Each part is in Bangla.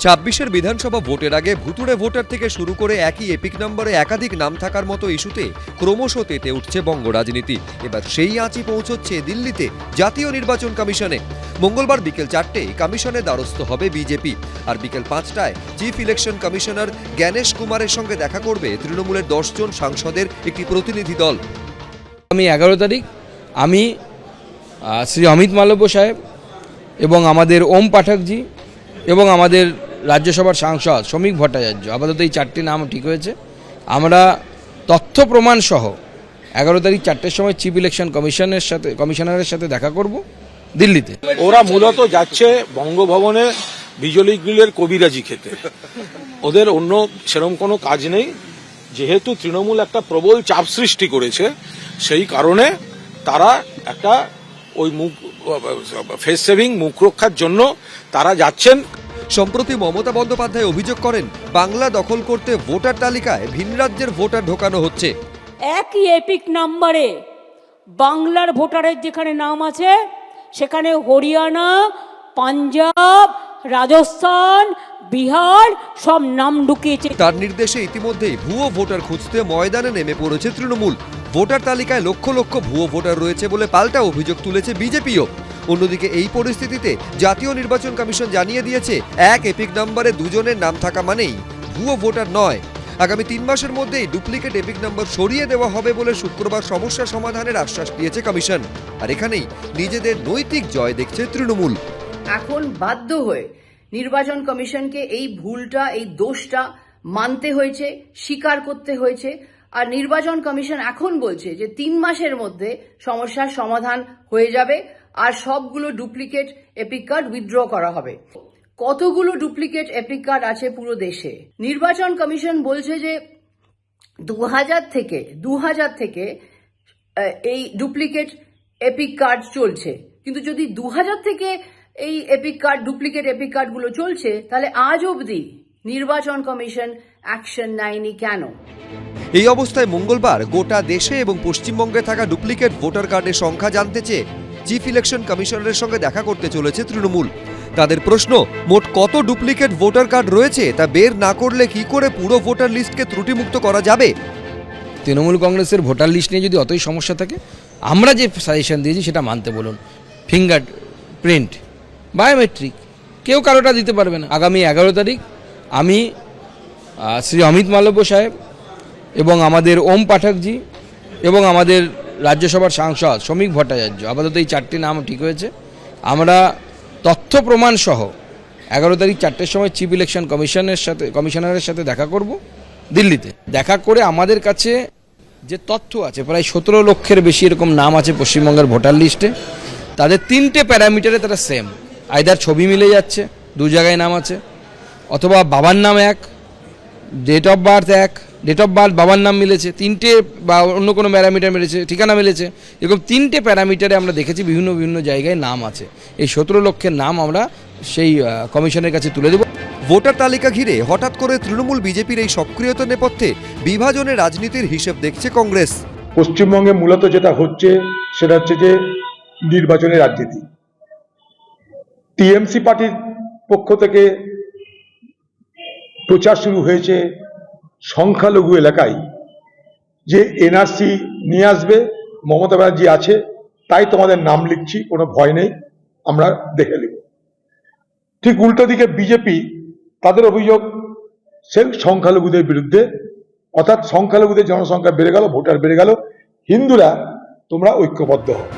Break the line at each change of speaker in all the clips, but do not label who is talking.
২৬-এর বিধানসভা ভোটের আগে ভুতুড়ে ভোটার থেকে শুরু করে একই এপিক নম্বরে একাধিক নাম থাকার মতো ইস্যুতে ক্রমশ তেতে উঠছে বঙ্গ রাজনীতি। এবার সেই আঁচই পৌঁছচ্ছে দিল্লিতে জাতীয় নির্বাচন কমিশনে। মঙ্গলবার বিকেল 4টায় কমিশনে দ্বারস্থ হবে বিজেপি, আর বিকেল 5টায় চিফ ইলেকশন কমিশনার জ্ঞানেশ কুমারের সঙ্গে দেখা করবে তৃণমূলের 10 জন সাংসদের একটি প্রতিনিধি দল।
আমি 11 তারিখ আমি শ্রী অমিত মালব্য সাহেব এবং আমাদের ওম পাঠকজি এবং আমাদের রাজ্যসভার সাংসদ শ্রমিক ভট্টাচার্য, আপাতত এই 4টি নাম ঠিক হয়েছে। আমরা তথ্য প্রমাণ সহ 11 তারিখ 4টের সময় চিফ ইলেকশন কমিশনারের সাথে দেখা করব দিল্লিতে।
ওরা মূলত যাচ্ছে বঙ্গভবনে বিজলি গ্রিলের কবিরাজি খেতে। ওদের অন্য সেরকম কোনো কাজ নেই। যেহেতু তৃণমূল একটা প্রবল চাপ সৃষ্টি করেছে, সেই কারণে তারা একটা ওই ফেস সেভিং মুখ রক্ষার জন্য তারা যাচ্ছেন।
সম্প্রতি মমতা বন্দ্যোপাধ্যায় অভিযোগ করেন, বাংলা দখল করতে ভোটার তালিকায় ভিন রাজ্যের ভোটার ঢোকানো হচ্ছে।
একই এপিক নাম্বারে বাংলার ভোটারের যেখানে নাম আছে সেখানে হরিয়ানা, পাঞ্জাব, রাজস্থান, বিহার সব নাম ঢুকিয়েছে।
তার নির্দেশে ইতিমধ্যেই ভুয়ো ভোটার খুঁজতে ময়দানে নেমে পড়েছে তৃণমূল। ভোটার তালিকায় লক্ষ লক্ষ ভুয়ো ভোটার রয়েছে বলে পাল্টা অভিযোগ তুলেছে বিজেপিও। অন্যদিকে এই পরিস্থিতিতে জাতীয় নির্বাচন কমিশন জানিয়ে দিয়েছে, এক এপিক নম্বরে 2 জনের নাম থাকা মানেই ভুয়ো ভোটার নয়। আগামী 3 মাসের মধ্যেই ডুপ্লিকেট এপিক নম্বর সরিয়ে দেওয়া হবে বলে শুক্রবার সমস্যা সমাধানের আশ্বাস দিয়েছে কমিশন। আর এখানেই নিজেদের নৈতিক জয় দেখছে তৃণমূল।
এখন বাধ্য হয়ে নির্বাচন কমিশনকে এই ভুলটা, এই দোষটা মানতে হয়েছে, স্বীকার করতে হয়েছে। আর নির্বাচন কমিশন এখন বলছে যে 3 মাসের মধ্যে সমস্যার সমাধান হয়ে যাবে আর সবগুলো ডুপ্লিকেট এপিক কার্ড উইথড্র করা হবে। কতগুলো ডুপ্লিকেট এপিক কার্ড আছে পুরো দেশে? নির্বাচন কমিশন বলছে যে 2000 থেকে এই ডুপ্লিকেট এপিক কার্ড চলছে। কিন্তু যদি 2000 থেকে এই এপিক কার্ড, ডুপ্লিকেট এপিক কার্ডগুলো চলছে, তাহলে আজ অবধি নির্বাচন কমিশন অ্যাকশন নেয়নি কেন?
এই অবস্থায় মঙ্গলবার গোটা দেশে এবং পশ্চিমবঙ্গে থাকা ডুপ্লিকেট ভোটার কার্ডের সংখ্যা জানতে চেয়ে চিফ ইলেকশন কমিশনারের সঙ্গে দেখা করতে চলেছে তৃণমূল। তাদের প্রশ্ন, মোট কত ডুপ্লিকেট ভোটার কার্ড রয়েছে তা বের না করলে কি করে পুরো ভোটার লিস্টকে ত্রুটিমুক্ত করা যাবে?
তৃণমূল কংগ্রেসের ভোটার লিস্ট নিয়ে যদি অতই সমস্যা থাকে, আমরা যে সাজেশন দিয়েছি সেটা মানতে বলুন। ফিঙ্গার প্রিন্ট, বায়োমেট্রিক, কেউ কারোটা দিতে পারবে না। আগামী 11 তারিখ আমি শ্রী অমিত মালব্য সাহেব এবং আমাদের ওম পাঠকজি এবং আমাদের রাজ্যসভার সাংসদ শ্রমিক ভট্টাচার্য, আপাতত এই 4টি নাম ঠিক হয়েছে। আমরা তথ্য প্রমাণ সহ 11 তারিখ 4টের সময় চিফ ইলেকশন কমিশনারের সাথে দেখা করব দিল্লিতে। দেখা করে আমাদের কাছে যে তথ্য আছে, প্রায় 17 লক্ষের বেশি এরকম নাম আছে পশ্চিমবঙ্গের ভোটার লিস্টে। তাদের 3টে প্যারামিটারে তারা সেম, আইদার ছবি মিলে যাচ্ছে, 2 জায়গায় নাম আছে, অথবা বাবার নাম এক, ডেট অফ বার্থ এক, ডেট অফ বার্থ বাবার নাম মিলেছে, 3টে বা অন্য কোনো প্যারামিটার মিলেছে, ঠিকানা মিলেছে। এরকম 3টে প্যারামিটারে আমরা দেখেছি বিভিন্ন জায়গায় নাম আছে। এই 17 লক্ষের নাম আমরা সেই কমিশনের কাছে তুলে দেব।
ভোটার তালিকা ঘিরে হঠাৎ করে তৃণমূল বিজেপির এই সক্রিয়তা নেপথ্যে বিভাজনের রাজনীতির হিসেব দেখছে কংগ্রেস।
পশ্চিমবঙ্গে মূলত যেটা হচ্ছে সেটা হচ্ছে যে নির্বাচনের রাজনীতি। টিএমসি পার্টির পক্ষ থেকে প্রচার শুরু হয়েছে সংখ্যালঘু এলাকায় যে এনআরসি নিয়ে আসবে, মমতা ব্যানার্জি আছে, তাই তোমাদের নাম লিখছি, কোনো ভয় নেই, আমরা দেখে নেব। ঠিক উল্টো দিকে বিজেপি, তাদের অভিযোগ সেই সংখ্যালঘুদের বিরুদ্ধে, অর্থাৎ সংখ্যালঘুদের জনসংখ্যা বেড়ে গেল, ভোটার বেড়ে গেল, হিন্দুরা তোমরা ঐক্যবদ্ধ হও।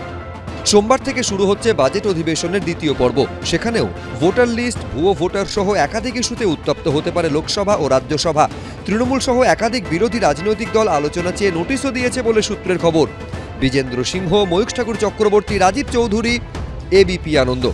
সোমবার থেকে শুরু হচ্ছে বাজেট অধিবেশনের 2য় পর্ব। সেখানেও ভোটার লিস্ট, ভুয়ো ভোটার সহ একাধিক ইস্যুতে উত্তপ্ত হতে পারে লোকসভা ও রাজ্যসভা। তৃণমূল সহ একাধিক বিরোধী রাজনৈতিক দল আলোচনা চেয়ে নোটিশও দিয়েছে বলে সূত্রের খবর। বিজেন্দ্র সিংহ, ময়ূখ ঠাকুর চক্রবর্তী, রাজীব চৌধুরী, এবিপি আনন্দ।